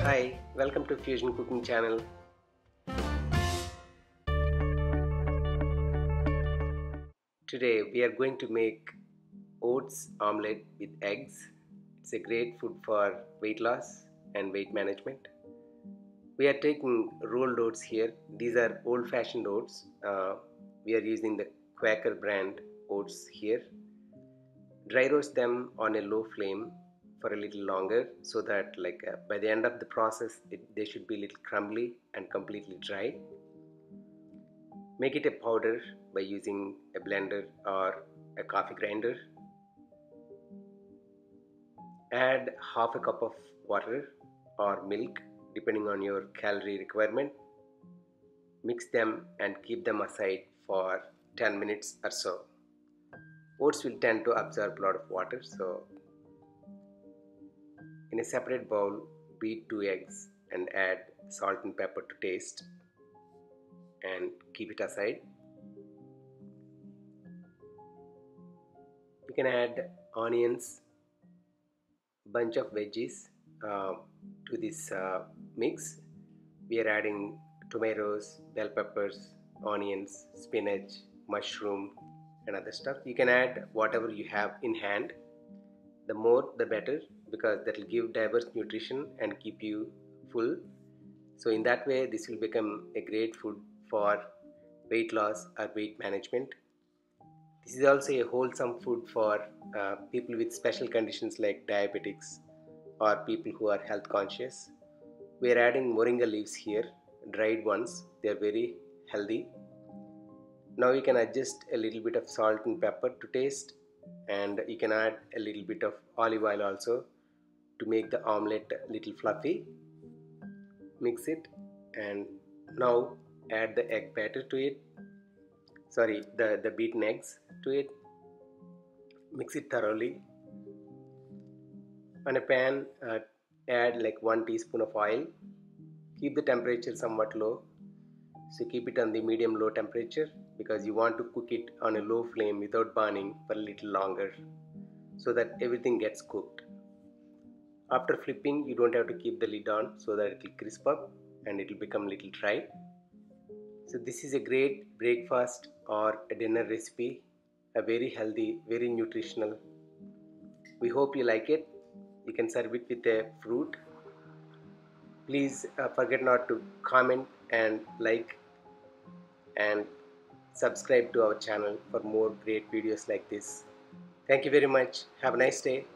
Hi, welcome to Fusion Cooking channel. Today we are going to make oats omelette with eggs. It's a great food for weight loss and weight management. We are taking rolled oats here. These are old-fashioned oats. We are using the Quaker brand oats here. Dry roast them on a low flame for a little longer so that by the end of the process they should be a little crumbly and completely dry. Make it a powder by using a blender or a coffee grinder. Add half a cup of water or milk depending on your calorie requirement. Mix them and keep them aside for 10 minutes or so. Oats will tend to absorb a lot of water, so in a separate bowl beat 2 eggs and add salt and pepper to taste and keep it aside. You can add onions, bunch of veggies to this mix. We are adding tomatoes, bell peppers, onions, spinach, mushroom and other stuff. You can add whatever you have in hand. The more the better, because that will give diverse nutrition and keep you full. So in that way this will become a great food for weight loss or weight management. This is also a wholesome food for people with special conditions like diabetics or people who are health conscious. We are adding moringa leaves here, dried ones. They are very healthy. Now you can adjust a little bit of salt and pepper to taste, and you can add a little bit of olive oil also to make the omelette a little fluffy. Mix it and now add the egg batter to it. Sorry, the beaten eggs to it. Mix it thoroughly. On a pan, add like 1 teaspoon of oil. Keep the temperature somewhat low. So keep it on the medium low temperature because you want to cook it on a low flame without burning for a little longer so that everything gets cooked. After flipping, you don't have to keep the lid on so that it will crisp up and it will become a little dry. So this is a great breakfast or a dinner recipe, a very healthy, very nutritional. We hope you like it. You can serve it with a fruit. Please forget not to comment and like and subscribe to our channel for more great videos like this. Thank you very much. Have a nice day.